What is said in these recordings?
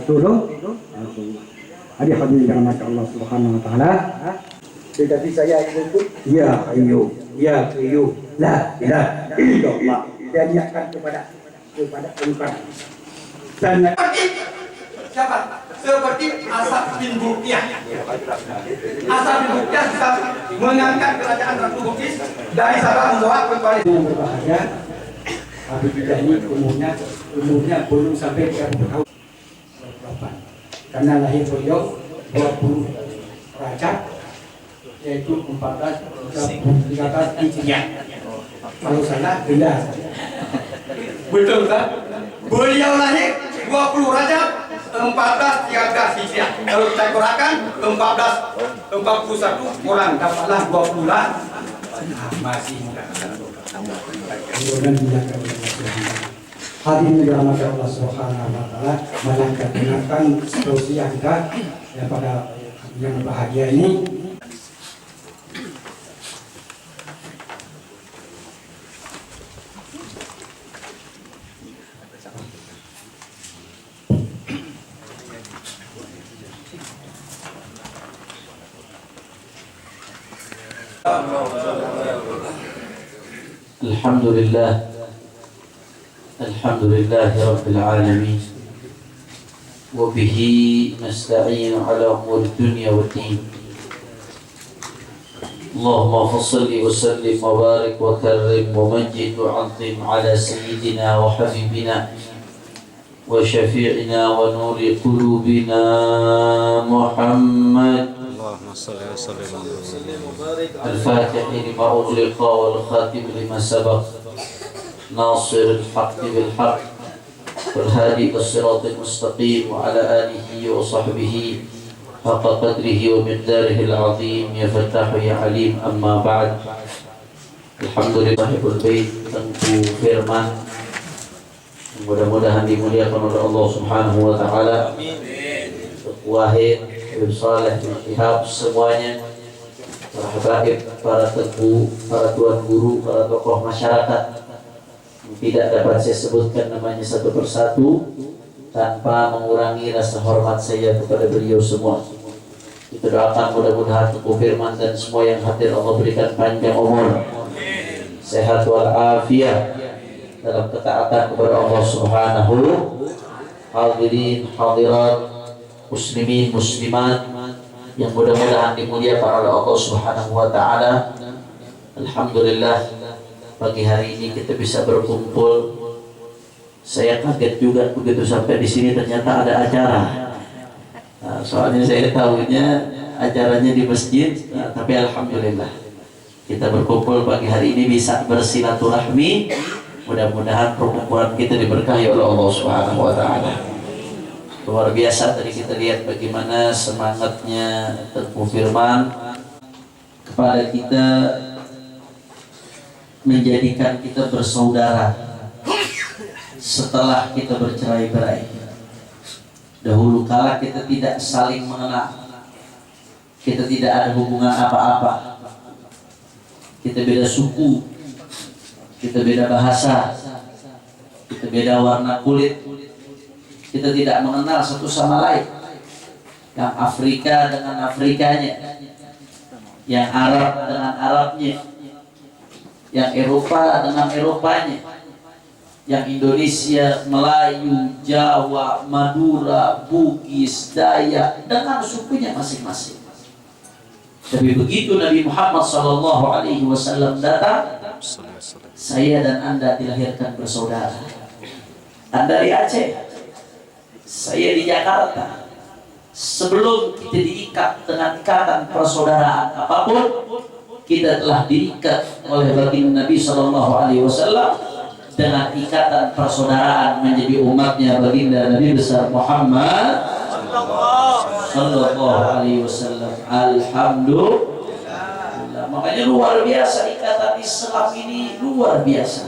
Rasulullah. Hadirin dirahmati Allah Subhanahu wa taala. Jadi saya ikut ya ayo la ilaha illallah. Saya niatkan kepada engkau. Dan siapa? Seperti Asad bin Burqiyah. Asad bin Burqiyah bisa mengangkat kerajaan Ratu Bilqis dari Sabah membawa kepada yang berbahaya. Habib ini umurnya belum sampai 30 tahun. Karena lahir beliau 20 Rajab, yaitu 1413 Hijriah. Kalau salah benda. betul kan? Beliau lahir 20 Rajab 1413 Hijriah. Kalau kita kurangkan 1441 kurang dapatlah 20 lah. Masih muda. Hadirin dirahmati Allah Subhanahu wa taala, mendengarkan tausiah kita pada yang bahagia ini. Alhamdulillah Rabbil Alamin, wa bihi nasta'inu ala umuri dunya wa din. Allahumma fassalli wa sallim wa barik wa karrim wa majid wa azim ala sayyidina wa habibina wa syafi'ina wa nuri qulubina Muhammad. Allahumma salli wa sallim al-Fatih lima ughliqa wal khatim lima sabaq, ناصر الحق بالحق والهادي إلى الصراط المستقيم وعلى آله وصحبه حق قدره ومقداره العظيم يا فتاح يا عليم. أما بعد، الحمد لله صاحب البيت Tengku Firman, mudah-mudahan dimuliakan oleh Allah Subhanahu wa taala. Wahid, Habib Saleh, Ihab, semuanya, para habaib, para tengku, para tuan guru, para tokoh masyarakat, tidak dapat saya sebutkan namanya satu persatu tanpa mengurangi rasa hormat saya kepada beliau semua. Kita doakan mudah-mudahan Tengku Firman dan semua yang hadir Allah berikan panjang umur, sehat walafiat dalam ketaatan kepada Allah Subhanahu. Hadirin hadirat, muslimin muslimat yang mudah-mudahan dimuliakan oleh Allah Subhanahu wa taala. Alhamdulillah, pagi hari ini kita bisa berkumpul. Saya kaget juga begitu sampai di sini ternyata ada acara. Nah, soalnya saya tahunya acaranya di masjid, tapi alhamdulillah kita berkumpul pagi hari ini bisa bersilaturahmi. Mudah-mudahan perkumpulan kita diberkahi oleh Allah Subhanahu wa taala. Luar biasa tadi kita lihat bagaimana semangatnya Tengku Firman kepada kita, menjadikan kita bersaudara setelah kita bercerai-berai. Dahulu kala kita tidak saling mengenal, kita tidak ada hubungan apa-apa, kita beda suku, kita beda bahasa, kita beda warna kulit, kita tidak mengenal satu sama lain. Yang Afrika dengan Afrikanya, yang Arab dengan Arabnya, yang Eropa dengan Eropanya, yang Indonesia, Melayu, Jawa, Madura, Bugis, Dayak dengan sukunya masing-masing. Tapi begitu Nabi Muhammad SAW datang, saya dan Anda dilahirkan bersaudara. Anda di Aceh, saya di Jakarta. Sebelum kita diikat dengan ikatan persaudaraan apapun, kita telah diikat oleh baginda Nabi SAW dengan ikatan persaudaraan menjadi umatnya baginda Nabi besar Muhammad sallallahu alaihi wasallam. Alhamdulillah. Makanya luar biasa ikatan Islam ini, luar biasa.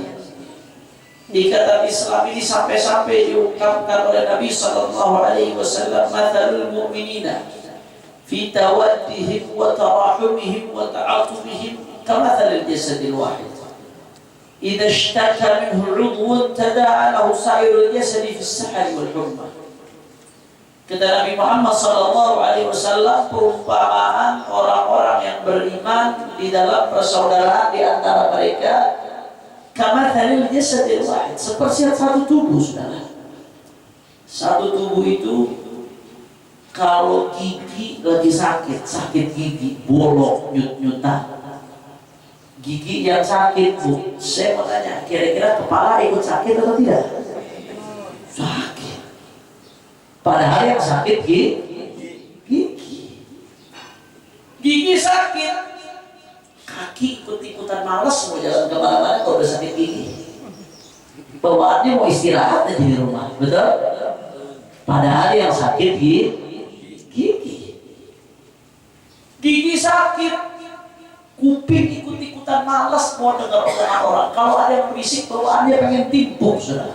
Ikatan Islam ini sampai-sampai diungkapkan oleh Nabi sallallahu alaihi wasallam, "Matsalul mu'minina fi tawaddihim wa tarahumihim wa ta'atufihim kamathalil jasadil wahid. Idza ishtaka minhu 'udwun tada'a lahu sa'irul jasadi fis sahari wal humma." Kata Nabi Muhammad SAW, perumpamaan orang-orang yang beriman di dalam persaudaraan di antara mereka kamathalil jasadil wahid, seperti satu tubuh, saudara. Satu tubuh itu kalau gigi lagi sakit gigi, bolong, nyut-nyutan. Gigi yang sakit, Bu, saya mau tanya, kira-kira kepala ikut sakit atau tidak? Sakit. Padahal yang sakit gigi sakit, kaki ikut-ikutan malas mau jalan kemana-mana kalau udah sakit gigi. Bawaannya mau istirahat aja di rumah, betul? Padahal yang sakit gigi sakit, kuping ikut-ikutan malas mau dengar omongan orang. Kalau ada yang berisik, bawaannya pengen timpuk, saudara.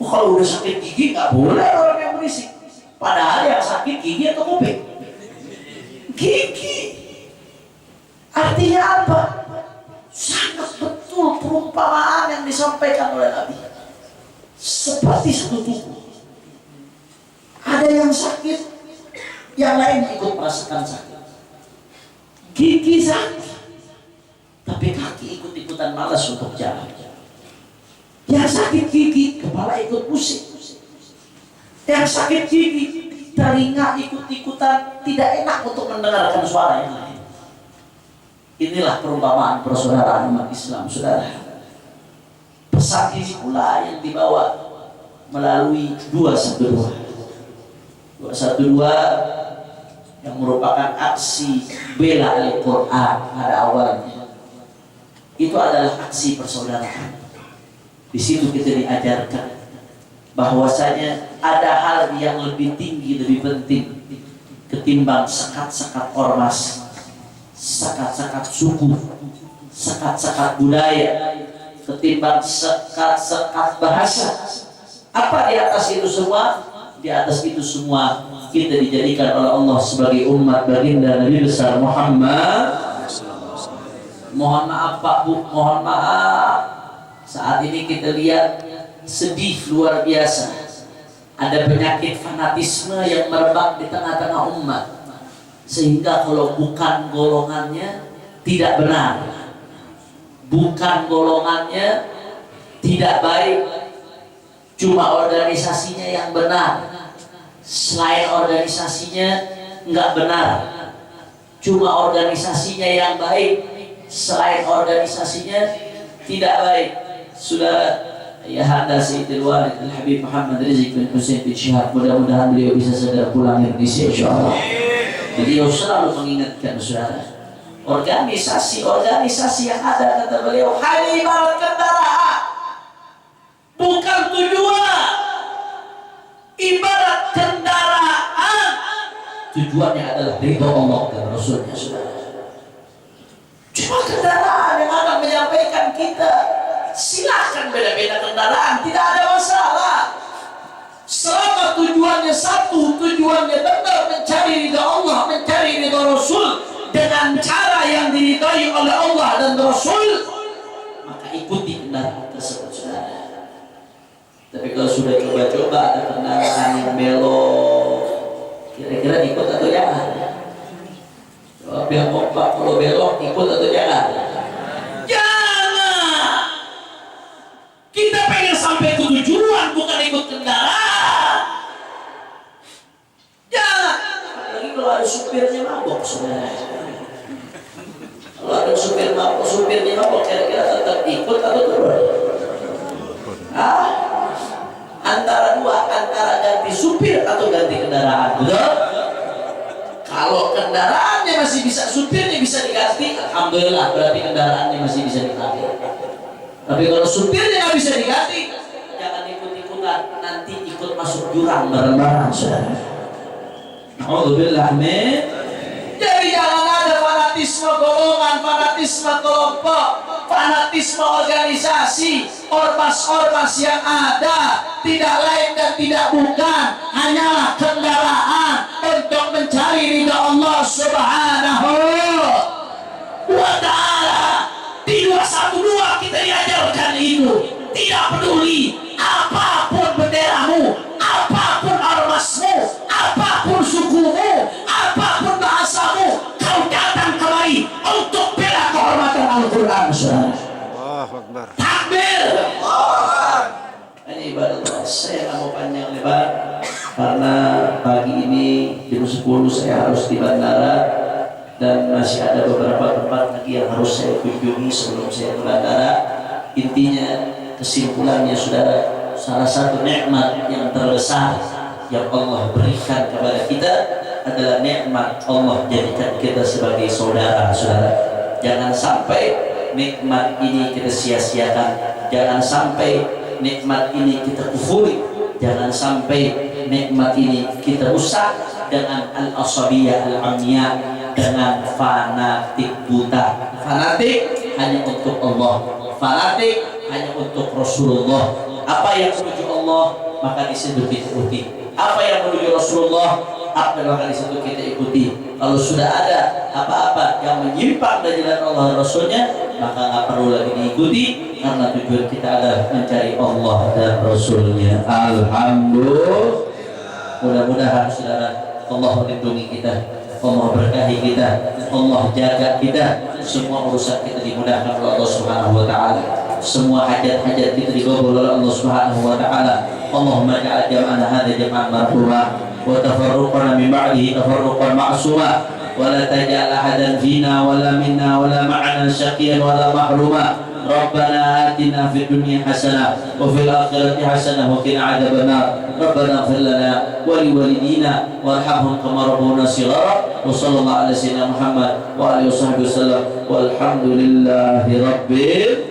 Kalau udah sakit gigi nggak boleh orang yang berisik. Padahal yang sakit gigi atau kuping? Gigi. Artinya apa? Sangat betul perumpamaan yang disampaikan oleh Nabi. Seperti satu tubuh. Ada yang sakit, yang lain ikut merasakan sakit. Gigi sakit, tapi kaki ikut-ikutan malas untuk jalan. Yang sakit gigi, kepala ikut pusing. Yang sakit gigi, telinga ikut-ikutan tidak enak untuk mendengarkan suara yang lain. Inilah perumpamaan persaudaraan umat Islam, saudara. Pesan ini pula yang dibawa melalui 212. 212 yang merupakan aksi bela Al-Quran pada awalnya. Itu adalah aksi persaudaraan. Di situ kita diajarkan bahwasanya ada hal yang lebih tinggi, lebih penting ketimbang sekat-sekat ormas, sekat-sekat suku, sekat-sekat budaya, ketimbang sekat-sekat bahasa. Apa di atas itu semua? Di atas itu semua kita dijadikan oleh Allah sebagai umat baginda Nabi besar Muhammad. Mohon maaf Pak Bu, mohon maaf. Saat ini kita lihat sedih luar biasa. Ada penyakit fanatisme yang merebak di tengah-tengah umat. Sehingga kalau bukan golongannya tidak benar. Bukan golongannya tidak baik. Cuma organisasinya yang benar. Selain organisasinya nggak benar. Cuma organisasinya yang baik. Selain organisasinya tidak baik. Sudah ya Handa Sayyidul Walid Al-Habib Muhammad Rizik bin Hussein bin Syihab, mudah-mudahan beliau bisa segera pulang ke Indonesia insyaallah. Beliau selalu mengingatkan saudara, organisasi yang ada, kata beliau, hanya ibarat kendaraan, bukan tujuan. Ibarat kendaraan, tujuannya adalah ridho Allah dan Rasulnya, saudara. Cuma kendaraan yang akan menyampaikan kita. Silahkan beda-beda kendaraan, tidak ada masalah. Selama tujuannya satu, tujuannya benar, mencari ridha Allah, mencari ridha Rasul dengan cara yang diridhai oleh Allah dan Rasul, maka ikuti kendaraan tersebut, saudara. Tapi kalau sudah coba-coba ada kendaraan yang belok, kira-kira ikut atau jangan? Jawab yang kompak, kalau belok ikut atau jangan? Kita pengen sampai ke tujuan, bukan ikut kendaraan. Jangan. Apalagi kalau ada supirnya mabok, saudara. Kalau ada supirnya mabok, kira-kira tetap ikut atau turun? Antara dua, antara ganti supir atau ganti kendaraan, betul? Kalau kendaraannya masih bisa, supirnya bisa diganti, alhamdulillah, berarti kendaraannya masih bisa diganti. Tapi kalau supirnya nggak bisa diganti, jangan ikut-ikutan, nanti ikut masuk jurang bareng-bareng, saudara. Alhamdulillah, amin. Jadi jangan ada fanatisme golongan, fanatisme kelompok, fanatisme organisasi, ormas-ormas yang ada tidak lain dan tidak bukan hanyalah kendaraan untuk mencari ridha Allah Subhanahu wa Ta'ala. Di 212 kita diajarkan itu, tidak peduli apapun benderamu, dulu saya harus di bandara dan masih ada beberapa tempat lagi yang harus saya kunjungi sebelum saya ke bandara. Intinya kesimpulannya saudara, salah satu nikmat yang terbesar yang Allah berikan kepada kita adalah nikmat Allah jadikan kita sebagai saudara-saudara. Jangan sampai nikmat ini kita sia-siakan, jangan sampai nikmat ini kita kufuri, jangan sampai nikmat ini kita rusak dengan al-asabiyah al-amiyah, dengan fanatik buta. Fanatik hanya untuk Allah, fanatik hanya untuk Rasulullah. Apa yang menuju Allah maka disitu kita ikuti, apa yang menuju Rasulullah apa maka disitu kita ikuti. Kalau sudah ada apa-apa yang menyimpang dari jalan Allah dan Rasulnya, maka nggak perlu lagi diikuti, karena tujuan kita adalah mencari Allah dan Rasulnya. Alhamdulillah. Mudah-mudahan saudara, Allah melindungi kita, Allah berkahi kita, Allah jaga kita, semua urusan kita dimudahkan oleh Allah Subhanahu wa taala, semua hajat-hajat kita dikabul oleh Allah Subhanahu wa taala. Allahumma ja'al jam'ana hadza jam'an marhuma wa tafarruqana min ba'dihi tafarruqan ma'suma wa la taj'al ahadan fina wa la minna wa la ma'ana syaqiyan wa la mahruma. Rabbana atina fid dunya hasanah wa fil akhirati hasanah wa qina adzabannar. Rabbana ighfir lana wa liwalidina warhamhum kama rabbawna shighara. Wa sallallahu ala sayyidina Muhammad wa alihi wasallam walhamdulillahi rabbil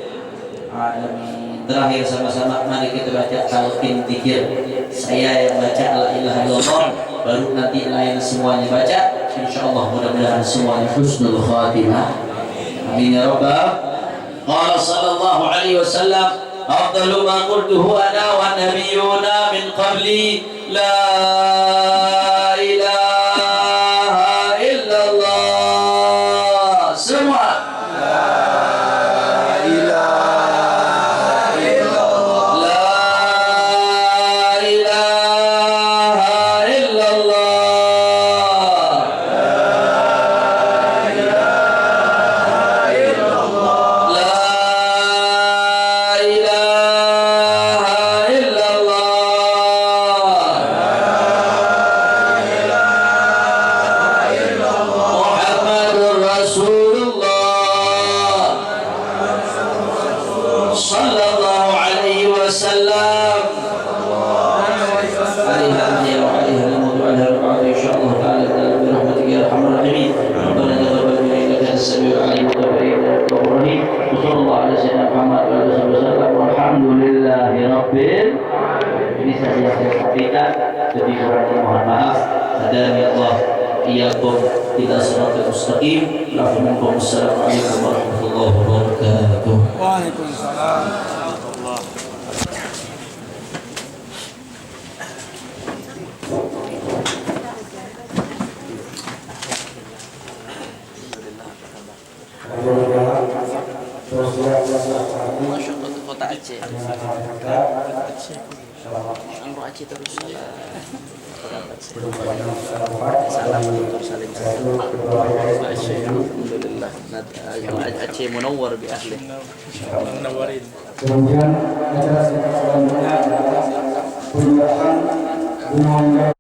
alamin. Terakhir sama-sama mari kita baca talqin dzikir. Saya yang baca la ilaha illallah, baru nanti lain semuanya baca. Insyaallah mudah-mudahan semuanya husnul khatimah. Amin ya rabbal. Qala sallallahu alaihi wasallam, afdalu ma qultuhu ana wa nabiyyuna min qabli la ilaha illallah. Semua ini saja yang saya sampaikan. Lebih kurangnya mohon maaf. Hadani Allah iyyakum ila siratal mustaqim. Assalamualaikum warahmatullahi wabarakatuh. Waalaikumsalam. Kota Aceh. Angro Aceh terus salam untuk saling alhamdulillah. Aceh munawwar bi ahli. Menawarin. Kemudian acara selanjutnya adalah penyerahan bunga